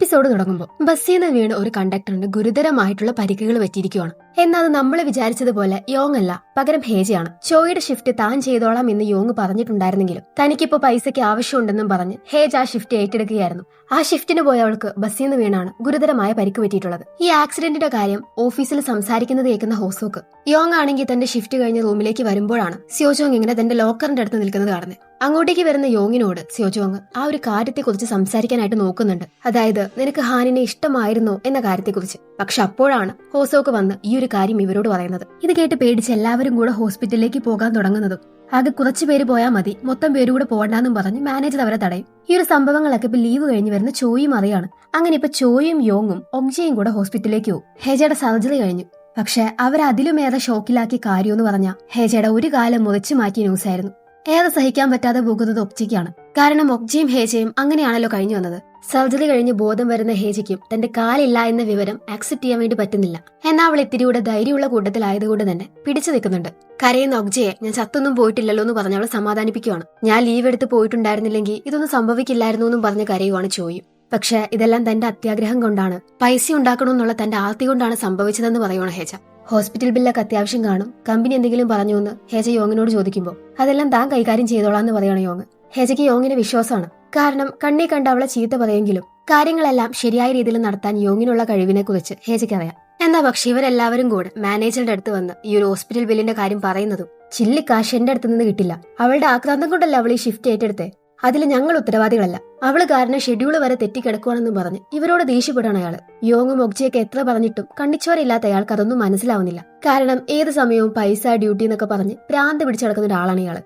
Episode തുടങ്ങുമ്പോൾ ബസ്സിൽ നിന്ന് വീണ് ഒരു കണ്ടക്ടറിന് ഗുരുതരമായിട്ടുള്ള പരിക്കുകൾ പറ്റിയിരിക്കുകയാണ്. എന്നാൽ അത് നമ്മൾ വിചാരിച്ചതുപോലെ യോങ് അല്ല, പകരം ഹേജയാണ്. ചോയുടെ ഷിഫ്റ്റ് താൻ ചെയ്തോളാം എന്ന് യോങ് പറഞ്ഞിട്ടുണ്ടായിരുന്നെങ്കിലും തനിക്കിപ്പോ പൈസയ്ക്ക് ആവശ്യമുണ്ടെന്നും പറഞ്ഞ് ഹേജ് ആ ഷിഫ്റ്റ് ഏറ്റെടുക്കുകയായിരുന്നു. ആ ഷിഫ്റ്റിന് പോയ അവൾക്ക് ബസ്സിൽ നിന്ന് വീണാണ് ഗുരുതരമായ പരിക്ക് പറ്റിയിട്ടുള്ളത്. ഈ ആക്സിഡന്റിന്റെ കാര്യം ഓഫീസിൽ സംസാരിക്കുന്നത് കേൾക്കുന്ന ഹോസോക്ക് യോങ് ആണെങ്കിൽ തന്റെ ഷിഫ്റ്റ് കഴിഞ്ഞ് റൂമിലേക്ക് വരുമ്പോഴാണ് സിയോജോങ് ഇങ്ങനെ തന്റെ ലോക്കറിന്റെ അടുത്ത് നിൽക്കുന്നത് കാണുന്നത്. അങ്ങോട്ടേക്ക് വരുന്ന യോങ്ങിനോട് സിയോജോങ് ആ ഒരു കാര്യത്തെക്കുറിച്ച് സംസാരിക്കാനായിട്ട് നോക്കുന്നുണ്ട്. അതായത് നിനക്ക് ഹാനിനെ ഇഷ്ടമായിരുന്നോ എന്ന കാര്യത്തെക്കുറിച്ച്. പക്ഷെ അപ്പോഴാണ് ഹോസോക്ക് വന്ന് ഈ ഒരു കാര്യം ഇവരോട് പറയുന്നത്. ഇത് കേട്ട് പേടിച്ച് എല്ലാവരും കൂടെ ഹോസ്പിറ്റലിലേക്ക് പോകാൻ തുടങ്ങുന്നതും ആകെ കുറച്ചു പേര് പോയാൽ മതി, മൊത്തം പേര് കൂടെ പോകണ്ടെന്നും പറഞ്ഞ് മാനേജർ അവരെ തടയും. ഈ ഒരു സംഭവങ്ങളൊക്കെ ഇപ്പൊ ലീവ് കഴിഞ്ഞ് വരുന്ന ചോയും അറിയാണ്. അങ്ങനെ ഇപ്പൊ ചോയും യോങ്ങും ഒങ്ജിയും കൂടെ ഹോസ്പിറ്റലിലേക്ക് പോകും. ഹേജയുടെ സർജറി കഴിഞ്ഞു. പക്ഷെ അവരതിലുമേറെ ഷോക്കിലാക്കിയ കാര്യമെന്ന് പറഞ്ഞാൽ ഹേജയുടെ ഒരു കാലം മുറിച്ചു മാറ്റിയ ന്യൂസായിരുന്നു. ഏറെ സഹിക്കാൻ പറ്റാതെ പോകുന്നത് ഒക്ജിക്കാണ്. കാരണം ഒക്ജിയും ഹേജയും അങ്ങനെയാണല്ലോ കഴിഞ്ഞു വന്നത്. സർജറി കഴിഞ്ഞ് ബോധം വരുന്ന ഹേജയ്ക്കും തന്റെ കാലില്ല എന്ന വിവരം ആക്സെപ്റ്റ് ചെയ്യാൻ വേണ്ടി പറ്റുന്നില്ല. എന്നാൽ അവൾ ഇത്തിരിയുടെ ധൈര്യമുള്ള കൂട്ടത്തിലായതുകൊണ്ട് തന്നെ പിടിച്ചു നിൽക്കുന്നുണ്ട്. കരയുന്ന ഒക്ജിയെ ഞാൻ ചത്തൊന്നും പോയിട്ടില്ലല്ലോ എന്ന് പറഞ്ഞ് അവളെ സമാധാനിപ്പിക്കുകയാണ്. ഞാൻ ലീവ് എടുത്ത് പോയിട്ടുണ്ടായിരുന്നില്ലെങ്കിൽ ഇതൊന്നും സംഭവിക്കില്ലായിരുന്നു എന്നും പറഞ്ഞ് കരയുവാണ് ചോയും. പക്ഷെ ഇതെല്ലാം തന്റെ അത്യാഗ്രഹം കൊണ്ടാണ്, പൈസ ഉണ്ടാക്കണമെന്നുള്ള തന്റെ ആർത്തി കൊണ്ടാണ് സംഭവിച്ചതെന്ന് പറയുവാണ് ഹേജ. ഹോസ്പിറ്റൽ ബില്ലൊക്കെ അത്യാവശ്യം കാണും, കമ്പനി എന്തെങ്കിലും പറഞ്ഞു എന്ന് ഹേജ യോങ്ങിനോട് ചോദിക്കുമ്പോൾ അതെല്ലാം താൻ കൈകാര്യം ചെയ്തോളാന്ന് പറയാണ് യോങ്. ഹേജയ്ക്ക് യോങ്ങിന് വിശ്വാസമാണ്. കാരണം കണ്ണി കണ്ട് അവളെ ചീത്ത പറയുമെങ്കിലും കാര്യങ്ങളെല്ലാം ശരിയായ രീതിയിൽ നടത്താൻ യോങ്ങിനുള്ള കഴിവിനെ കുറിച്ച് ഹേജയ്ക്കറിയാം. എന്നാ പക്ഷെ ഇവരെല്ലാവരും കൂടെ മാനേജറുടെ അടുത്ത് വന്ന് ഈ ഒരു ഹോസ്പിറ്റൽ ബില്ലിന്റെ കാര്യം പറയുന്നതും ചില്ലിക്കാശ് എന്റെ അടുത്ത് നിന്ന് കിട്ടില്ല, അവളുടെ ആക്രാന്തം കൊണ്ടല്ല അവൾ ഈ ഷിഫ്റ്റ് ഏറ്റെടുത്തേ, അതിൽ ഞങ്ങൾ ഉത്തരവാദികളല്ല, അവള് കാരണം ഷെഡ്യൂള് വരെ തെറ്റിക്കിടക്കുവാണെന്നും പറഞ്ഞ് ഇവരോട് ദേഷ്യപ്പെടാണ് അയാള്. യോങ്ങും ഒക്ജിയൊക്കെ എത്ര പറഞ്ഞിട്ടും കണ്ണിച്ചോരയില്ലാത്ത അയാൾക്ക് അതൊന്നും മനസ്സിലാവുന്നില്ല. കാരണം ഏത് സമയവും പൈസ, ഡ്യൂട്ടി എന്നൊക്കെ പറഞ്ഞ് ഭ്രാന്ത് പിടിച്ചടക്കുന്ന ഒരാളാണ് ഇയാള്.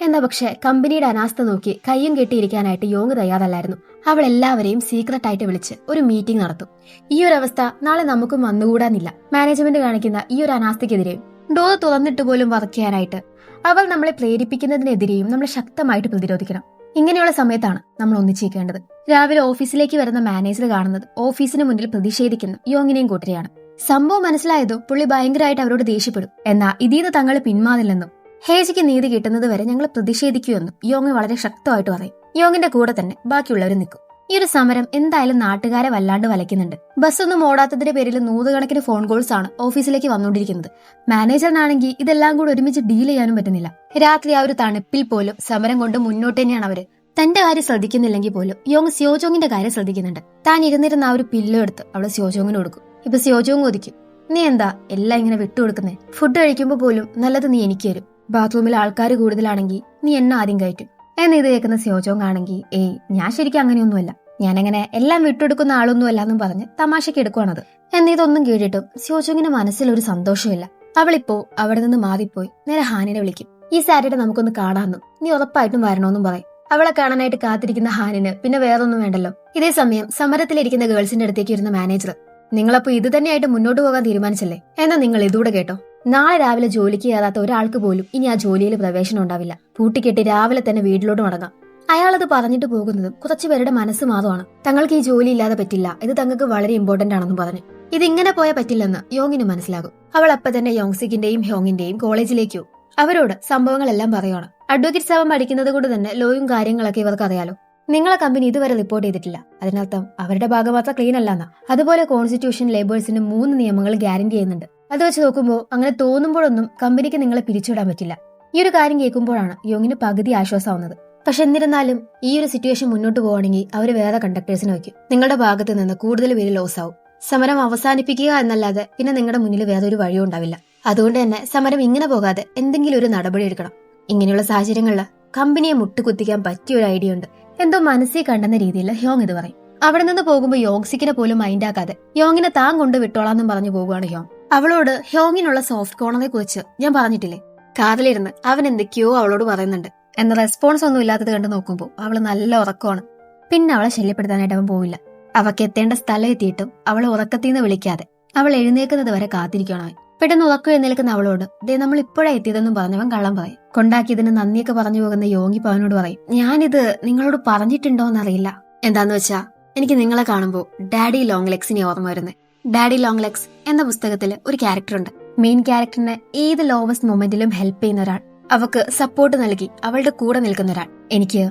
എന്നാ പക്ഷെ കമ്പനിയുടെ അനാസ്ഥ നോക്കി കയ്യും കെട്ടിയിരിക്കാനായിട്ട് യോങ് തയ്യാറല്ലായിരുന്നു. അവൾ എല്ലാവരെയും സീക്രട്ടായിട്ട് വിളിച്ച് ഒരു മീറ്റിംഗ് നടത്തും. ഈ ഒരു അവസ്ഥ നാളെ നമുക്കും വന്നുകൂടാനില്ല. മാനേജ്മെന്റ് കാണിക്കുന്ന ഈ ഒരു അനാസ്ഥയ്ക്കെതിരെയും ഡോർ തുറന്നിട്ട് പോലും വർക്ക് ചെയ്യാനായിട്ട് അവൾ നമ്മളെ പ്രേരിപ്പിക്കുന്നതിനെതിരെയും നമ്മൾ ശക്തമായിട്ട് പ്രതിരോധിക്കണം. ഇങ്ങനെയുള്ള സമയത്താണ് നമ്മൾ ഒന്നിച്ചിരിക്കേണ്ടത്. രാവിലെ ഓഫീസിലേക്ക് വരുന്ന മാനേജർ കാണുന്നത് ഓഫീസിന് മുന്നിൽ പ്രതിഷേധിക്കുന്ന യോങ്ങിനെയും കൂട്ടരെയാണ്. സംഭവം മനസ്സിലായതോ പുള്ളി ഭയങ്കരമായിട്ട് അവരോട് ദേഷ്യപ്പെടും. എന്നാൽ ഇതിന്ന് തങ്ങൾ പിന്മാറില്ലെന്നും ഹേജയ്ക്ക് നീതി കിട്ടുന്നത് വരെ ഞങ്ങൾ പ്രതിഷേധിക്കുമെന്നും യോങ് വളരെ ശക്തമായിട്ട് പറയും. യോങ്ങിന്റെ കൂടെ തന്നെ ബാക്കിയുള്ളവർ നിൽക്കും. ഈ ഒരു സമരം എന്തായാലും നാട്ടുകാരെ വല്ലാണ്ട് വലയ്ക്കുന്നുണ്ട്. ബസ്സൊന്നും ഓടാത്തതിന്റെ പേരിൽ നൂറുകണക്കിന് ഫോൺ കോൾസ് ആണ് ഓഫീസിലേക്ക് വന്നുകൊണ്ടിരിക്കുന്നത്. മാനേജറിനാണെങ്കിൽ ഇതെല്ലാം കൂടെ ഒരുമിച്ച് ഡീൽ ചെയ്യാനും പറ്റുന്നില്ല. രാത്രി ആ ഒരു തണുപ്പിൽ പോലും സമരം കൊണ്ട് മുന്നോട്ട് തന്നെയാണ് അവര്. തന്റെ കാര്യം ശ്രദ്ധിക്കുന്നില്ലെങ്കിൽ പോലും യോങ് സിയോജോങ്ങിന്റെ കാര്യം ശ്രദ്ധിക്കുന്നുണ്ട്. താൻ ഇരുന്നിരുന്ന ആ ഒരു പില്ലോ എടുത്ത് അവള് സിയോജോങ്ങിന് കൊടുക്കും. ഇപ്പൊ സിയോജോങ് ഒതിക്കും, നീ എന്താ എല്ലാം ഇങ്ങനെ വിട്ടുകൊടുക്കുന്നേ? ഫുഡ് കഴിക്കുമ്പോൾ പോലും നല്ലത് നീ എനിക്ക് തരും, ബാത്റൂമിൽ ആൾക്കാർ കൂടുതലാണെങ്കിൽ നീ എന്നെ ആദ്യം കയറ്റും എന്ന് ഇത് കേൾക്കുന്ന സിയോജോങ് ആണെങ്കിൽ ഏയ് ഞാൻ ശരിക്കും അങ്ങനെയൊന്നുമല്ല, ഞാനങ്ങനെ എല്ലാം വിട്ടുകൊടുക്കുന്ന ആളൊന്നുമല്ല എന്നും പറഞ്ഞ് തമാശയ്ക്ക് എടുക്കുവാണത്. എന്ന് ഇതൊന്നും കേട്ടിട്ടും സിയോജോങ്ങിന് മനസ്സിലൊരു സന്തോഷമില്ല. അവളിപ്പോ അവിടെ നിന്ന് മാറിപ്പോയി നേരെ ഹാനിനെ വിളിക്കും. ഈ സാറ്റർഡേ നമുക്കൊന്ന് കാണാമെന്നും നീ ഉറപ്പായിട്ടും വരണമെന്നും പറയും. അവളെ കാണാനായിട്ട് കാത്തിരിക്കുന്ന ഹാനിന് പിന്നെ വേറൊന്നും വേണ്ടല്ലോ. ഇതേ സമയം സമരത്തിലിരിക്കുന്ന ഗേൾസിന്റെ അടുത്തേക്ക് ഇരുന്ന മാനേജർ, നിങ്ങളപ്പോ ഇത് തന്നെയായിട്ട് മുന്നോട്ട് പോകാൻ തീരുമാനിച്ചല്ലേ? എന്നാ നിങ്ങൾ ഇതൂടെ കേട്ടോ, നാളെ രാവിലെ ജോലിക്ക് കയറാത്ത ഒരാൾക്ക് പോലും ഇനി ആ ജോലിയിൽ പ്രവേശനം ഉണ്ടാവില്ല. പൂട്ടിക്കെട്ടി രാവിലെ തന്നെ വീട്ടിലോട്ട് മടങ്ങാം. അയാളത് പറഞ്ഞിട്ട് പോകുന്നതും കുറച്ചുപേരുടെ മനസ്സ് മാറുവാണ്. തങ്ങൾക്ക് ഈ ജോലി ഇല്ലാതെ പറ്റില്ല, ഇത് തങ്ങൾക്ക് വളരെ ഇമ്പോർട്ടന്റ് ആണെന്ന് പറഞ്ഞു. ഇതിങ്ങനെ പോയാൽ പറ്റില്ലെന്ന് യോങ്ങിന് മനസ്സിലാകും. അവൾ അപ്പൊ തന്നെ യോങ്സിക്കിന്റെയും ഹ്യോങ്ങിന്റെയും കോളേജിലേക്ക് പോകും. അവരോട് സംഭവങ്ങളെല്ലാം പറയുവാണ്. അഡ്വക്കേറ്റ് സാബ് പഠിക്കുന്നത് കൊണ്ട് തന്നെ ലോയും കാര്യങ്ങളൊക്കെ ഇവർക്ക് അറിയാലോ. നിങ്ങളെ കമ്പനി ഇതുവരെ റിപ്പോർട്ട് ചെയ്തിട്ടില്ല, അതിനർത്ഥം അവരുടെ ഭാഗം മാത്രം ക്ലീൻ അല്ലാന്നാ. അതുപോലെ കോൺസ്റ്റിറ്റ്യൂഷൻ ലേബേഴ്സിന് 3 നിയമങ്ങൾ ഗ്യാരണ്ടി ചെയ്യുന്നുണ്ട്. അത് വെച്ച് നോക്കുമ്പോൾ അങ്ങനെ തോന്നുമ്പോഴൊന്നും കമ്പനിക്ക് നിങ്ങളെ പിരിച്ചുവിടാൻ പറ്റില്ല. ഈ ഒരു കാര്യം കേൾക്കുമ്പോഴാണ് യോങ്ങിന് പകുതി ആശ്വാസമാവുന്നത്. പക്ഷെ എന്നിരുന്നാലും ഈ ഒരു സിറ്റുവേഷൻ മുന്നോട്ട് പോവുകയാണെങ്കിൽ അവർ വേറെ കണ്ടക്ടേഴ്സിനെ വയ്ക്കും. നിങ്ങളുടെ ഭാഗത്ത് നിന്ന് കൂടുതൽ പേര് ലോസ് ആവും. സമരം അവസാനിപ്പിക്കുക എന്നല്ലാതെ പിന്നെ നിങ്ങളുടെ മുന്നിൽ വേറൊരു വഴിയും ഉണ്ടാവില്ല. അതുകൊണ്ട് തന്നെ സമരം ഇങ്ങനെ പോകാതെ എന്തെങ്കിലും ഒരു നടപടി എടുക്കണം. ഇങ്ങനെയുള്ള സാഹചര്യങ്ങളിൽ കമ്പനിയെ മുട്ടുകുത്തിക്കാൻ പറ്റിയ ഒരു ഐഡിയ ഉണ്ട്. എന്തോ മനസ്സിൽ കണ്ടെന്ന രീതിയിൽ ഹ്യോങ് ഇത് പറയും. അവിടെ നിന്ന് പോകുമ്പോൾ യോങ്സിക്കിനെ പോലും മൈൻഡാക്കാതെ യോങ്ങിനെ താൻ കൊണ്ട് വിട്ടോളാന്നും പറഞ്ഞു പോകുകയാണ് ഹ്യോങ്. അവളോട് ഹ്യോങ്ങിനുള്ള സോഫ്റ്റ് കോർണറെ കുറിച്ച് ഞാൻ പറഞ്ഞിട്ടില്ലേ, കാറിലിരുന്ന് അവൻ എന്തൊക്കെയോ അവളോട് പറയുന്നുണ്ട് എന്ന റെസ്പോൺസ് ഒന്നും ഇല്ലാത്തത് കണ്ട് നോക്കുമ്പോൾ അവള് നല്ല ഉറക്കമാണ്. പിന്നെ അവളെ ശല്യപ്പെടുത്താനായിട്ട് അവൻ പോവില്ല. അവക്ക് എത്തേണ്ട സ്ഥലം എത്തിയിട്ടും അവളെ ഉറക്കത്തിൽ നിന്ന് വിളിക്കാതെ അവൾ എഴുന്നേക്കുന്നത് വരെ കാത്തിരിക്കണം അവൻ. പെട്ടെന്ന് ഉറക്കം എഴുന്നേൽക്കുന്ന അവളോട് ദേ നമ്മൾ ഇപ്പോഴാ എത്തിയതെന്നും പറഞ്ഞവൻ കള്ളം പറയും. കൊണ്ടാക്കിയതിന് നന്ദിയൊക്കെ പറഞ്ഞു പോകുന്ന യോങ്ങി അവനോട് പറയും, ഞാനിത് നിങ്ങളോട് പറഞ്ഞിട്ടുണ്ടോന്നറിയില്ല. എന്താന്ന് വെച്ചാ എനിക്ക് നിങ്ങളെ കാണുമ്പോൾ ഡാഡി ലോങ് ലെഗ്സിനെ ഓർമ്മ വരുന്നത്. ഡാഡി ലോങ് ലെഗ്സ് എന്ന പുസ്തകത്തിൽ ഒരു ക്യാരക്ടർ ഉണ്ട്. മെയിൻ ക്യാരക്ടറിനെ ഏത് ലോവസ്റ്റ് മൊമെന്റിലും ഹെൽപ്പ് ചെയ്യുന്ന ഒരാൾ, അവക്ക് സപ്പോർട്ട് നൽകി അവളുടെ കൂടെ നിൽക്കുന്ന ഒരാൾ. എനിക്ക്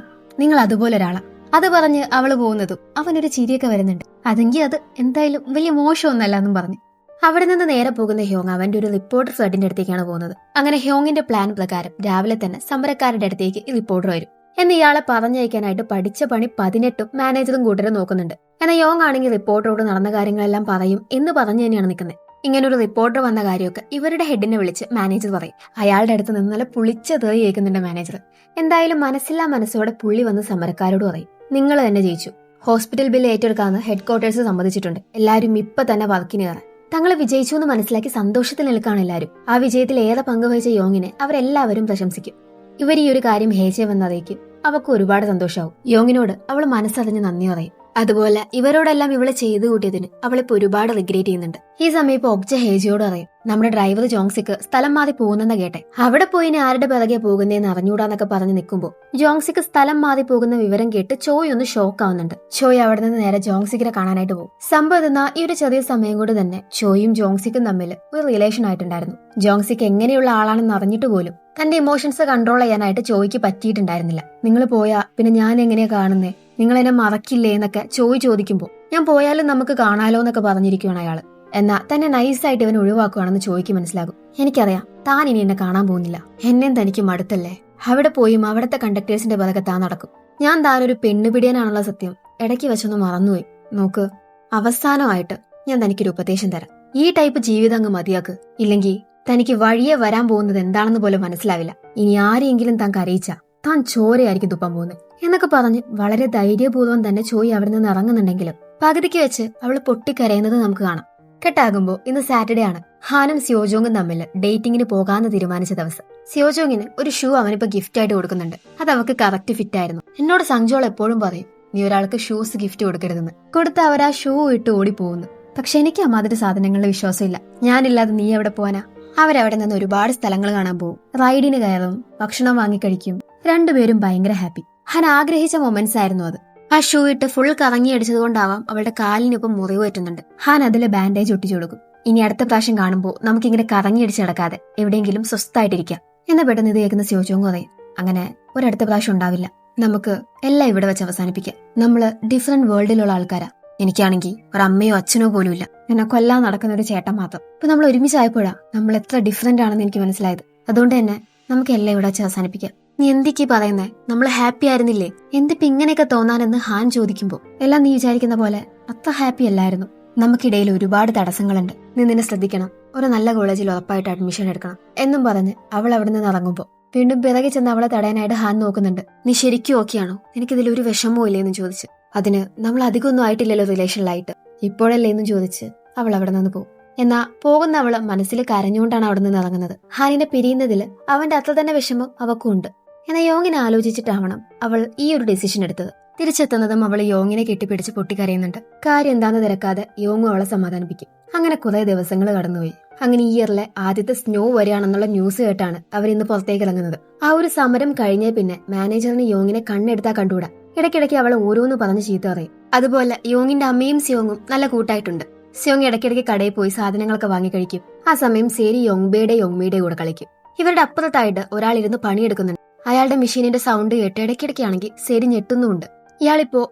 നിങ്ങൾ അതുപോലെ ഒരാളാ. അത് പറഞ്ഞ് അവള് പോകുന്നതും അവനൊരു ചിരിയൊക്കെ വരുന്നുണ്ട്. അതെങ്കിൽ അത് എന്തായാലും വലിയ മോശമൊന്നല്ല എന്നും പറഞ്ഞു അവിടെ നിന്ന് നേരെ പോകുന്ന ഹ്യോങ് അവന്റെ ഒരു റിപ്പോർട്ടർ ഫ്രെഡിന്റെ അടുത്തേക്കാണ് പോകുന്നത്. അങ്ങനെ ഹ്യോങ്ങിന്റെ പ്ലാൻ പ്രകാരം രാവിലെ തന്നെ സമരക്കാരുടെ അടുത്തേക്ക് ഈ റിപ്പോർട്ടർ വരും. എന്ന് ഇയാളെ പറഞ്ഞയക്കാനായിട്ട് പഠിച്ച പണി 18 മാനേജറും കൂട്ടരും നോക്കുന്നുണ്ട്. എന്നാൽ യോങ് ആണെങ്കിൽ റിപ്പോർട്ടറോട് നടന്ന കാര്യങ്ങളെല്ലാം പറയും എന്ന് പറഞ്ഞു തന്നെയാണ് നിൽക്കുന്നത്. ഇങ്ങനൊരു റിപ്പോർട്ടർ വന്ന കാര്യമൊക്കെ ഇവരുടെ ഹെഡിനെ വിളിച്ച് മാനേജർ പറയും. അയാളുടെ അടുത്ത് നിന്ന് നല്ല പുളിച്ച തേറി കേൾക്കുന്നുണ്ട് മാനേജർ. എന്തായാലും മനസ്സില്ലാ മനസ്സോടെ പുള്ളി വന്ന് സമരക്കാരോട് പറയും, നിങ്ങൾ തന്നെ ജയിച്ചു, ഹോസ്പിറ്റൽ ബില്ല് ഏറ്റെടുക്കാമെന്ന് ഹെഡ് ക്വാർട്ടേഴ്സ് സമ്മതിച്ചിട്ടുണ്ട്, എല്ലാവരും ഇപ്പൊ തന്നെ വർക്കിന് കയറാൻ. തങ്ങൾ വിജയിച്ചു എന്ന് മനസ്സിലാക്കി സന്തോഷത്തിൽ നിൽക്കാണ് എല്ലാവരും. ആ വിജയത്തിൽ ഏറെ പങ്കുവഹിച്ച യോങ്ങിനെ അവരെല്ലാവരും പ്രശംസിക്കും. ഇവർ ഈ ഒരു കാര്യം ഹേജെ വന്നറിയിക്കും. അവൾക്ക് ഒരുപാട് സന്തോഷമാവും. യോങ്ങിനോട് അവൾ മനസ്സറിഞ്ഞ് നന്ദി പറയും. അതുപോലെ ഇവരോടെല്ലാം ഇവളെ ചെയ്തു കൂട്ടിയതിന് അവളിപ്പോ ഒരുപാട് റിഗ്രേറ്റ് ചെയ്യുന്നുണ്ട്. ഈ സമയം ഇപ്പൊ ഒബ്ജ ഹേജിയോട് പറയും, നമ്മുടെ ഡ്രൈവർ ജോങ്സിക്ക് സ്ഥലം മാറി പോകുന്നെന്ന് കേട്ടെ, അവിടെ പോയി ഇനി ആരുടെ പിറകെ പോകുന്നതെന്ന് അറിഞ്ഞൂടാന്നൊക്കെ പറഞ്ഞ് നിൽക്കുമ്പോൾ ജോങ്സിക്ക് സ്ഥലം മാറി പോകുന്ന വിവരം കേട്ട് ചോയ് ഒന്ന് ഷോക്ക് ആവുന്നുണ്ട്. ചോയ് അവിടെ നിന്ന് നേരെ ജോങ്സിക്കിനെ കാണാനായിട്ട് പോകും. സംഭവം ഈ ഒരു ചെറിയ സമയം കൊണ്ട് തന്നെ ചോയും ജോങ്സിക്കും തമ്മിൽ ഒരു റിലേഷൻ ആയിട്ടുണ്ടായിരുന്നു. ജോങ്സിക്ക് എങ്ങനെയുള്ള ആളാണെന്ന് അറിഞ്ഞിട്ട് പോലും തന്റെ ഇമോഷൻസ് കൺട്രോൾ ചെയ്യാനായിട്ട് ചോയ്ക്ക് പറ്റിയിട്ടുണ്ടായിരുന്നില്ല. നിങ്ങൾ പോയാ പിന്നെ ഞാൻ എങ്ങനെയാ കാണുന്നേ, നിങ്ങൾ എന്നെ മറക്കില്ലേ എന്നൊക്കെ ചോദിക്കുമ്പോൾ ഞാൻ പോയാലും നമുക്ക് കാണാലോ എന്നൊക്കെ പറഞ്ഞിരിക്കുകയാണ് അയാള്. എന്നാ തന്നെ നൈസായിട്ട് ഇവൻ ഒഴിവാക്കുകയാണെന്ന് ചോയ്ക്ക് മനസ്സിലാകും. എനിക്കറിയാം താൻ ഇനി എന്നെ കാണാൻ പോകുന്നില്ല, എന്നെയും തനിക്ക് മടുത്തല്ലേ, അവിടെ പോയും അവിടത്തെ കണ്ടക്ടേഴ്സിന്റെ പതക്കെ താൻ നടക്കും. ഞാൻ താനൊരു പെണ്ണുപിടിയാനാണുള്ള സത്യം ഇടയ്ക്ക് വെച്ചൊന്ന് മറന്നുപോയി. നോക്ക്, അവസാനമായിട്ട് ഞാൻ തനിക്കൊരു ഉപദേശം തരാം. ഈ ടൈപ്പ് ജീവിതം അങ്ങ് മതിയാക്ക്, ഇല്ലെങ്കിൽ തനിക്ക് വഴിയെ വരാൻ പോകുന്നത് എന്താണെന്ന് പോലും മനസ്സിലാവില്ല. ഇനി ആരെയെങ്കിലും താൻ കരയിച്ച താൻ ചോരയായിരിക്കും തുപ്പാൻ പോകുന്നത് എന്നൊക്കെ പറഞ്ഞ് വളരെ ധൈര്യപൂർവ്വം തന്നെ ചോയ് അവിടെ നിന്ന് ഇറങ്ങുന്നുണ്ടെങ്കിലും പകുതിക്ക് വെച്ച് അവൾ പൊട്ടിക്കരയുന്നത് നമുക്ക് കാണാം. കെട്ടാകുമ്പോൾ ഇന്ന് സാറ്റർഡേ ആണ്. ഹാനും സിയോജോങ്ങും തമ്മിൽ ഡേറ്റിംഗിന് പോകാമെന്ന് തീരുമാനിച്ച ദിവസം. സിയോജോങ്ങിന് ഒരു ഷൂ അവനിപ്പോ ഗിഫ്റ്റ് ആയിട്ട് കൊടുക്കുന്നുണ്ട്. അത് അവൾക്ക് കറക്റ്റ് ഫിറ്റ് ആയിരുന്നു. എന്നോട് സഞ്ജോൾ എപ്പോഴും പറയും, നീ ഒരാൾക്ക് ഷൂസ് ഗിഫ്റ്റ് കൊടുക്കരുതെന്ന്. കൊടുത്ത് അവർ ആ ഷൂ ഇട്ട് ഓടിപ്പോകുന്നു. പക്ഷെ എനിക്ക് അമ്മാതിരി സാധനങ്ങളുടെ വിശ്വാസമില്ല. ഞാനില്ലാതെ നീ എവിടെ പോവാനാ? അവരവിടെ നിന്ന് ഒരുപാട് സ്ഥലങ്ങൾ കാണാൻ പോകും, റൈഡിന് കയറും, ഭക്ഷണം വാങ്ങിക്കഴിക്കും. രണ്ടുപേരും ഭയങ്കര ഹാപ്പി. ഹാൻ ആഗ്രഹിച്ച മൊമെന്റ്സ് ആയിരുന്നു അത്. ആ ഷൂ ഇട്ട് ഫുൾ കറങ്ങി അടിച്ചത് കൊണ്ടാവാം അവളുടെ കാലിനൊപ്പം മുറിവ് പറ്റുന്നുണ്ട്. ഹാൻ അതിലെ ബാൻഡേജ് ഒട്ടിച്ചു കൊടുക്കും. ഇനി അടുത്ത പ്രാവശ്യം കാണുമ്പോൾ നമുക്കിങ്ങനെ കറങ്ങി അടിച്ച് നടക്കാതെ എവിടെയെങ്കിലും സ്വസ്ഥായിട്ടിരിക്കാം എന്ന് പെട്ടെന്ന് ഇത് കേൾക്കുന്ന സിയോജോങ് പറയും. അങ്ങനെ ഒരടുത്ത പ്രാവശ്യം ഉണ്ടാവില്ല, നമുക്ക് എല്ലാം ഇവിടെ വെച്ച് അവസാനിപ്പിക്കാം. നമ്മള് ഡിഫറെന്റ് വേൾഡിലുള്ള ആൾക്കാരാ. എനിക്കാണെങ്കിൽ ഒരമ്മയോ അച്ഛനോ പോലും ഇല്ല, എന്നെ കൊല്ലാൻ നടക്കുന്ന ഒരു ചേട്ടൻ മാത്രം. ഇപ്പൊ നമ്മൾ ഒരുമിച്ചായപ്പോഴാ നമ്മൾ എത്ര ഡിഫറെന്റ് ആണെന്ന് എനിക്ക് മനസ്സിലായത്. അതുകൊണ്ട് തന്നെ നമുക്ക് എല്ലാം ഇവിടെ വെച്ച് അവസാനിപ്പിക്കാം. നീ എന്തൊക്കെ പറയുന്നേ, നമ്മൾ ഹാപ്പി ആയിരുന്നില്ലേ, എന്തിപ്പോ ഇങ്ങനെയൊക്കെ തോന്നാനെന്ന് ഹാൻ ചോദിക്കുമ്പോൾ എല്ലാം നീ വിചാരിക്കുന്ന പോലെ അത്ര ഹാപ്പി അല്ലായിരുന്നു. നമുക്കിടയിൽ ഒരുപാട് തടസ്സങ്ങളുണ്ട്, നീ നിന്നെ ശ്രദ്ധിക്കണം, ഒരു നല്ല കോളേജിൽ ഉറപ്പായിട്ട് അഡ്മിഷൻ എടുക്കണം എന്നും പറഞ്ഞ് അവൾ അവിടെ നിന്ന് ഇറങ്ങുമ്പോൾ വീണ്ടും പിറകെ ചെന്ന് അവളെ തടയാനായിട്ട് ഹാൻ നോക്കുന്നുണ്ട്. നീ ശരിക്കും ഓക്കെയാണോ, എനിക്കിതിൽ ഒരു വിഷമവും ഇല്ലേ എന്ന് ചോദിച്ച്. അതിന് നമ്മൾ അധികമൊന്നും ആയിട്ടില്ലല്ലോ റിലേഷനിലായിട്ട്, ഇപ്പോഴല്ലേ എന്ന് ചോദിച്ച് അവൾ അവിടെ നിന്ന് പോകും. എന്നാ പോകുന്ന അവള് മനസ്സിൽ കരഞ്ഞുകൊണ്ടാണ് അവിടെ നിന്ന് ഇറങ്ങുന്നത്. ഹാനിനെ പിരിയുന്നതിൽ അവന്റെ അത്ര തന്നെ വിഷമം അവക്കും ഉണ്ട്. എന്നാൽ യോങ്ങിനെ ആലോചിച്ചിട്ടാവണം അവൾ ഈ ഒരു ഡിസിഷൻ എടുത്തത്. തിരിച്ചെത്തുന്നതും അവൾ യോങ്ങിനെ കെട്ടിപ്പിടിച്ച് പൊട്ടിക്കരയുന്നുണ്ട്. കാര്യം എന്താണെന്ന് തിരക്കാതെ യോങ്ങും അവളെ സമാധാനിപ്പിക്കും. അങ്ങനെ കുറെ ദിവസങ്ങൾ കടന്നുപോയി. അങ്ങനെ ഈ ഇയറിലെ ആദ്യത്തെ സ്നോ വരികയാണെന്നുള്ള ന്യൂസ് കേട്ടാണ് അവരിന്ന് പുറത്തേക്ക് ഇറങ്ങുന്നത്. ആ ഒരു സമരം കഴിഞ്ഞേ പിന്നെ മാനേജറിന് യോങ്ങിനെ കണ്ണെടുത്താ കണ്ടുകൂടാ. ഇടയ്ക്കിടയ്ക്ക് അവളെ ഓരോന്ന് പറഞ്ഞ് ചീത്ത പറയും. അതുപോലെ യോങ്ങിന്റെ അമ്മയും സിയോങ്ങും നല്ല കൂട്ടായിട്ടുണ്ട്. സിയോങ് ഇടയ്ക്കിടയ്ക്ക് കടയിൽ പോയി സാധനങ്ങളൊക്കെ വാങ്ങി കഴിക്കും. ആ സമയം സേരി യോങ്മിയുടെ കൂടെ കളിക്കും. ഇവരുടെ അപ്പുറത്തായിട്ട് ഒരാൾ ഇരുന്ന് പണിയെടുക്കുന്നുണ്ട്. അയാളുടെ മെഷീനിന്റെ സൗണ്ട് കേട്ട് ഇടയ്ക്കിടയ്ക്കാണെങ്കിൽ സേരി ഞെട്ടുന്നുമുണ്ട്. ഇയാളിപ്പോ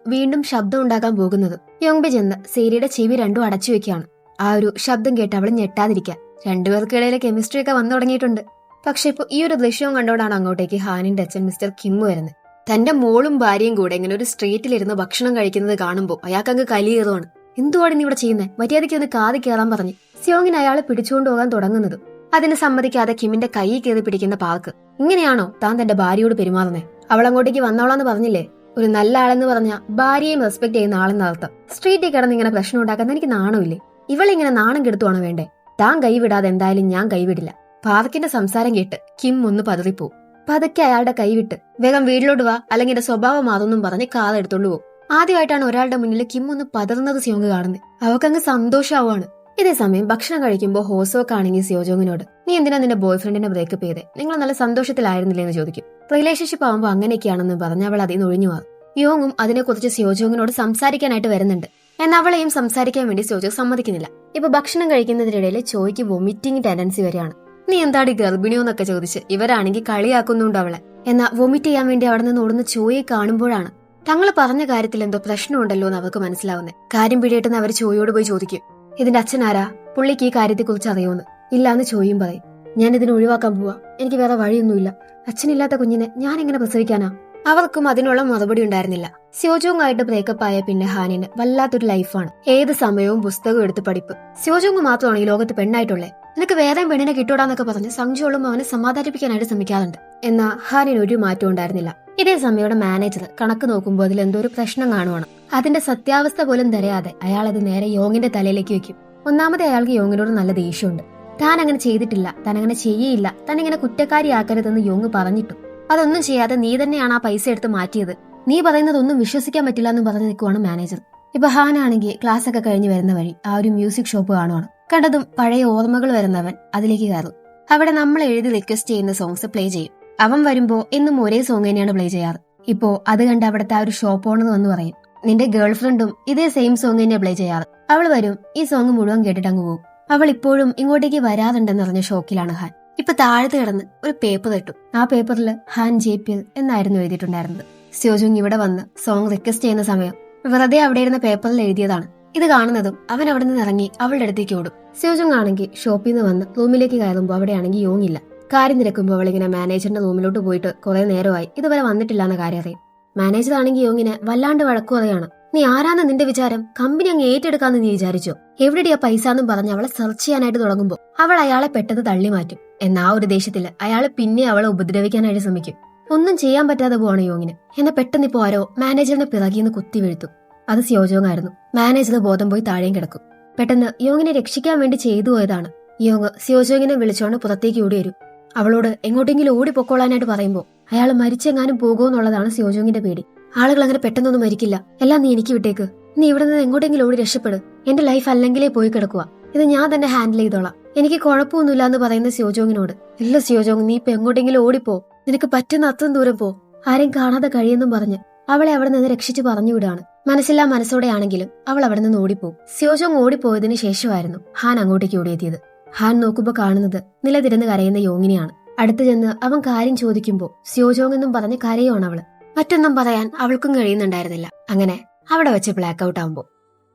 വീണ്ടും ശബ്ദം ഉണ്ടാക്കാൻ പോകുന്നതും യോങ്ബി ചെന്ന് സേരിയുടെ ചെവി രണ്ടും അടച്ചു വെക്കുകയാണ്. ആ ഒരു ശബ്ദം കേട്ട് അവൾ ഞെട്ടാതിരിക്കാൻ. രണ്ടുപേർക്കിടയിലെ കെമിസ്ട്രി ഒക്കെ വന്നു തുടങ്ങിയിട്ടുണ്ട്. പക്ഷെ ഇപ്പൊ ഈ ഒരു ദൃശ്യവും കണ്ടോടാണ് അങ്ങോട്ടേക്ക് ഹാനിന്റെ അച്ഛൻ മിസ്റ്റർ കിം വരുന്നത്. തന്റെ മോളും ഭാര്യയും കൂടെ ഇങ്ങനെ ഒരു സ്ട്രീറ്റിലിരുന്ന് ഭക്ഷണം കഴിക്കുന്നത് കാണുമ്പോൾ അയാൾക്കങ്ങ് കലിയേറുവാണ്. എന്തുവാണ് നീ ഇവിടെ ചെയ്യുന്നത്, മര്യാദയ്ക്ക് ഒന്ന് കാതി കയറാൻ പറഞ്ഞ് സിയോങ്ങിന് അയാളെ പിടിച്ചുകൊണ്ട് പോകാൻ തുടങ്ങുന്നതും അതിന് സമ്മതിക്കാതെ കിമ്മിന്റെ കൈ കയറി പിടിക്കുന്ന പാർക്ക്. ഇങ്ങനെയാണോ താൻ തന്റെ ഭാര്യയോട് പെരുമാറുന്നത്? അവൾ അങ്ങോട്ടേക്ക് വന്നോളാന്ന് പറഞ്ഞില്ലേ? ഒരു നല്ല ആളെന്ന് പറഞ്ഞ ഭാര്യയും റെസ്പെക്ട് ചെയ്യുന്ന ആളെന്ന അർത്ഥം. സ്ട്രീറ്റിൽ കിടന്ന് ഇങ്ങനെ പ്രശ്നം ഉണ്ടാക്കാൻ എനിക്ക് നാണമില്ലേ? ഇവളിങ്ങനെ നാണം കെടുത്തുവാണോ വേണ്ടേ? താൻ കൈവിടാതെ എന്തായാലും ഞാൻ കൈവിടില്ല. പാർക്കിന്റെ സംസാരം കേട്ട് കിം ഒന്ന് പതറിപ്പോവും. പതുക്കെ അയാളുടെ കൈവിട്ട് വേഗം വീട്ടിലോട്ട് വാ, അല്ലെങ്കിൽ എന്റെ സ്വഭാവം മാറുമെന്നും പറഞ്ഞ് കാർ എടുത്തോണ്ട് പോകും. ആദ്യമായിട്ടാണ് ഒരാളുടെ മുന്നിൽ കിം ഒന്ന് പതറുന്നത് സിയോങ് കാണുന്നത്. അവൾക്കങ്ങ് സന്തോഷാവാണ്. ഇതേ സമയം ഭക്ഷണം കഴിക്കുമ്പോൾ ഹോസോക്ക് ആണെങ്കിൽ സിയോജോങ്ങിനോട്, നീ എന്തിനാ നിന്റെ ബോയ് ഫ്രണ്ടിനെ ബ്രേക്കപ്പ് ചെയ്തേ, നിങ്ങൾ നല്ല സന്തോഷത്തിലായിരുന്നില്ലേ എന്ന് ചോദിക്കും. റിലേഷൻഷിപ്പ് ആവുമ്പോൾ അങ്ങനെയൊക്കെയാണെന്ന് പറഞ്ഞ് അവൾ അതിൽ നിന്ന് ഒഴിഞ്ഞു മാറും. യോങ്ങും അതിനെക്കുറിച്ച് സിയോജോങ്ങിനോട് സംസാരിക്കാനായിട്ട് വരുന്നുണ്ട്. എന്നാൽ അവളെയും സംസാരിക്കാൻ വേണ്ടി സിയോജോങ് സമ്മതിക്കുന്നില്ല. ഇപ്പൊ ഭക്ഷണം കഴിക്കുന്നതിനിടയിൽ ചോയ്ക്ക് വൊമിറ്റിംഗ് ടെൻഡൻസി വരെയാണ്. നീ എന്താടി ഗർഭിണിയോന്നൊക്കെ ചോദിച്ച് ഇവരാണെങ്കിൽ കളിയാക്കുന്നുണ്ട് അവളെ. എന്നാൽ വൊമിറ്റ് ചെയ്യാൻ വേണ്ടി അവിടെ നിന്ന് ഓടുന്ന ചോയെ കാണുമ്പോഴാണ് തങ്ങൾ പറഞ്ഞ കാര്യത്തിൽ എന്തോ പ്രശ്നമുണ്ടല്ലോ എന്ന് അവർക്ക് മനസ്സിലാവുന്നേ. കാര്യം പിടിയിട്ടുന്ന അവർ ചോയോട് പോയി ചോദിക്കും, ഇതിന്റെ അച്ഛനാരാ, പുള്ളിക്ക് ഈ കാര്യത്തെക്കുറിച്ച് അറിയുമെന്ന്. ഇല്ലാന്ന് ചോയും പറയും. ഞാൻ ഇതിനെ ഒഴിവാക്കാൻ പോവാ, എനിക്ക് വേറെ വഴിയൊന്നുമില്ല. അച്ഛനില്ലാത്ത കുഞ്ഞിനെ ഞാൻ എങ്ങനെ പ്രസവിക്കാനാ? അവർക്കും അതിനുള്ള മറുപടി ഉണ്ടായിരുന്നില്ല. സ്യോജോങ്ങായിട്ട് ബ്രേക്കപ്പ് ആയ പിന്നെ ഹാനിന് വല്ലാത്തൊരു ലൈഫാണ്. ഏത് സമയവും പുസ്തകം എടുത്ത് പഠിപ്പ്. സ്യോജോങ് മാത്രമാണ് ഈ ലോകത്ത് പെണ്ണായിട്ടുള്ളേ. നിനക്ക് വേറെ പെണ്ണിനെ കിട്ടൂടാന്നൊക്കെ പറഞ്ഞ് സംജോളും അവനെ സമാധാനിപ്പിക്കാനായിട്ട് ശ്രമിക്കാറുണ്ട്. എന്നാൽ ഹാനിന് ഒരു മാറ്റം ഉണ്ടായിരുന്നില്ല. ഇതേ സമയയുടെ മാനേജർ കണക്ക് നോക്കുമ്പോൾ അതിൽ എന്തോ ഒരു പ്രശ്നം കാണുവാണ്. അതിന്റെ സത്യാവസ്ഥ പോലും തരയാതെ അയാൾ അത് നേരെ യോങ്ങിന്റെ തലയിലേക്ക് വെക്കും. ഒന്നാമത് അയാൾക്ക് യോങ്ങിനോട് നല്ല ദേഷ്യമുണ്ട്. താൻ അങ്ങനെ ചെയ്തിട്ടില്ല, താൻ അങ്ങനെ ചെയ്യേയില്ല, താൻ ഇങ്ങനെ കുറ്റക്കാരിയാക്കരുതെന്ന് യോങ് പറഞ്ഞിട്ടു. അതൊന്നും ചെയ്യാതെ നീ തന്നെയാണ് ആ പൈസ എടുത്ത് മാറ്റിയത്, നീ പറയുന്നതൊന്നും വിശ്വസിക്കാൻ പറ്റില്ല എന്ന് പറഞ്ഞു നിൽക്കുവാണ് മാനേജർ. ഇപ്പൊ ഹാനാണെങ്കിൽ ക്ലാസ് ഒക്കെ കഴിഞ്ഞ് വരുന്ന വഴി ആ ഒരു മ്യൂസിക് ഷോപ്പ് കാണുവാണ്. കണ്ടതും പഴയ ഓർമ്മകൾ വരുന്നവൻ അതിലേക്ക് കയറും. അവിടെ നമ്മൾ എഴുതി റിക്വസ്റ്റ് ചെയ്യുന്ന സോങ്സ് പ്ലേ ചെയ്യും. അവൻ വരുമ്പോ എന്നും ഒരേ സോങ് തന്നെയാണ് പ്ലേ ചെയ്യാറ്. ഇപ്പോ അത് കണ്ട് അവിടുത്തെ ആ ഒരു ഷോപ്പ് ഓണർ വന്ന് പറയും, നിന്റെ ഗേൾഫ്രണ്ടും ഇതേ സെയിം സോങ് തന്നെയാണ് പ്ലേ ചെയ്യാറ്. അവൾ വരും, ഈ സോങ് മുഴുവൻ കേട്ടിട്ട് അങ്ങ് പോകും. അവൾ ഇപ്പോഴും ഇങ്ങോട്ടേക്ക് വരാറുണ്ടെന്ന് പറഞ്ഞ ഷോക്കിലാണ് ഹാൻ. ഇപ്പൊ താഴത്ത് കിടന്ന് ഒരു പേപ്പർ തട്ടു. ആ പേപ്പറിൽ ഹാൻ JPL എന്നായിരുന്നു എഴുതിയിട്ടുണ്ടായിരുന്നത്. സ്യോജുങ് ഇവിടെ വന്ന് സോങ് റിക്വസ്റ്റ് ചെയ്യുന്ന സമയം വെറുതെ അവിടെ ഇരുന്ന പേപ്പറിൽ എഴുതിയതാണ്. ഇത് കാണുന്നതും അവൻ അവിടെ നിന്ന് ഇറങ്ങി അവളുടെ അടുത്തേക്ക് ഓടും. സ്യോജുങ് ആണെങ്കിൽ ഷോപ്പിൽ നിന്ന് വന്ന് റൂമിലേക്ക് കയറുമ്പോൾ അവിടെയാണെങ്കിൽ യോങ് ഇല്ല. കാര്യം തിരക്കുമ്പോൾ അവളിങ്ങനെ മാനേജറിന്റെ റൂമിലോട്ട് പോയിട്ട് കുറെ നേരമായി ഇതുവരെ വന്നിട്ടില്ല എന്ന കാര്യം അറിയും. മാനേജർ ആണെങ്കിൽ യോങ്ങിനെ വല്ലാണ്ട് വഴക്കു പറയാണ്. നീ ആരാന്ന് നിന്റെ വിചാരം, കമ്പനി അങ്ങ് ഏറ്റെടുക്കാന്ന് നീ വിചാരിച്ചോ? എവിടെയാ പൈസ എന്നും പറഞ്ഞ് അവളെ സെർച്ച് ചെയ്യാനായിട്ട് തുടങ്ങുമ്പോൾ അവൾ അയാളെ പെട്ടെന്ന് തള്ളി മാറ്റും. എന്നാ ഒരു ദേഷ്യത്തില് അയാള് പിന്നെ അവളെ ഉപദ്രവിക്കാനായിട്ട് ശ്രമിക്കും. ഒന്നും ചെയ്യാൻ പറ്റാതെ പോവാണ് യോങ്ങിന്. എന്നെ പെട്ടെന്ന് ഇപ്പോ ആരോ മാനേജറിനെ പിറകിന്ന് കുത്തി വീഴ്ത്തും. അത് സ്യോജോങ് ആയിരുന്നു. മാനേജർ ബോധം പോയി താഴെയും കിടക്കും. പെട്ടെന്ന് യോങ്ങിനെ രക്ഷിക്കാൻ വേണ്ടി ചെയ്തു പോയതാണ്. യോങ് സ്യോജോങ്ങിനെ വിളിച്ചോണ്ട് പുറത്തേക്ക് ഓടി വരും. അവളോട് എങ്ങോട്ടെങ്കിലും ഓടി പൊക്കോളാനായിട്ട് പറയുമ്പോൾ അയാൾ മരിച്ചെങ്ങാനും പോകുമെന്നുള്ളതാണ് സ്യോജോങ്ങിന്റെ പേടി. ആളുകൾ അങ്ങനെ പെട്ടെന്നൊന്നും മരിക്കില്ല, എല്ലാം നീ എനിക്ക് വിട്ടേക്ക്, നീ ഇവിടെ നിന്ന് എങ്ങോട്ടെങ്കിലും ഓടി രക്ഷപ്പെട്, എന്റെ ലൈഫ് അല്ലെങ്കിലേ പോയി കിടക്കുക, ഇത് ഞാൻ തന്നെ ഹാൻഡിൽ ചെയ്തോളാം, എനിക്ക് കുഴപ്പമൊന്നുമില്ല എന്ന് പറയുന്ന സ്യോജോങ്ങിനോട്, ഇല്ല സ്യോജോങ്, നീ ഇപ്പൊ എങ്ങോട്ടെങ്കിലും ഓടിപ്പോ, നിനക്ക് പറ്റുന്ന അത്രയും ദൂരം പോ, ആരെയും കാണാതെ കഴിയെന്നും പറഞ്ഞ് അവളെ അവിടെ നിന്ന് രക്ഷിച്ച് പറഞ്ഞുവിടാണ്. മനസ്സില്ലാ മനസ്സോടെയാണെങ്കിലും അവൾ അവിടെ നിന്ന് ഓടിപ്പോവും. സ്യോജോങ് ഓടിപ്പോയതിനു ശേഷമായിരുന്നു ഹാൻ അങ്ങോട്ടേക്ക് ഓടിയെത്തിയത്. ഹാൻ നോക്കുമ്പോ കാണുന്നത് നിലതിരുന്ന് കരയുന്ന യോങ്ങിനെയാണ്. അടുത്തു ചെന്ന് അവൻ കാര്യം ചോദിക്കുമ്പോ സ്യോജോങ് എന്നും പറഞ്ഞ് കരയുവാണ് അവള്. മറ്റൊന്നും പറയാൻ അവൾക്കും കഴിയുന്നുണ്ടായിരുന്നില്ല. അങ്ങനെ അവിടെ വെച്ച് ബ്ലാക്ക് ഔട്ട് ആവുമ്പോ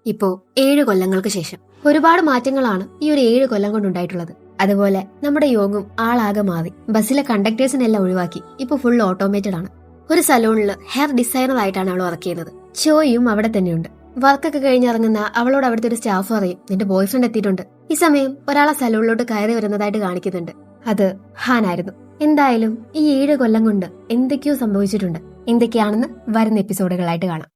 ഇപ്പോ 7 കൊല്ലങ്ങൾക്ക് ശേഷം ഒരുപാട് മാറ്റങ്ങളാണ് ഈ ഒരു 7 കൊല്ലം കൊണ്ടുണ്ടായിട്ടുള്ളത്. അതുപോലെ നമ്മുടെ യോഗും ആളാകെ മാറി. ബസ്സിലെ കണ്ടക്ടേഴ്സിനെല്ലാം ഒഴിവാക്കി. ഇപ്പൊ ഫുൾ ഓട്ടോമേറ്റഡ് ആണ്. ഒരു സലൂണിൽ ഹെയർ ഡിസൈനർ ആയിട്ടാണ് അവൾ വർക്ക് ചെയ്യുന്നത്. ചോയും അവിടെ തന്നെയുണ്ട്. വർക്കൊക്കെ കഴിഞ്ഞിറങ്ങുന്ന അവളോട് അവിടുത്തെ ഒരു സ്റ്റാഫ് പറയും, നിന്റെ ബോയ്ഫ്രണ്ട് എത്തിയിട്ടുണ്ട്. ഈ സമയം ഒരാളെ സലൂണിലോട്ട് കയറി വരുന്നതായിട്ട് കാണിക്കുന്നുണ്ട്. അത് ഹാൻ ആയിരുന്നു. എന്തായാലും ഈ 7 കൊല്ലം കൊണ്ട് എന്തൊക്കെയോ സംഭവിച്ചിട്ടുണ്ട്. എന്തൊക്കെയാണെന്ന് വരുന്ന എപ്പിസോഡുകളായിട്ട് കാണാം.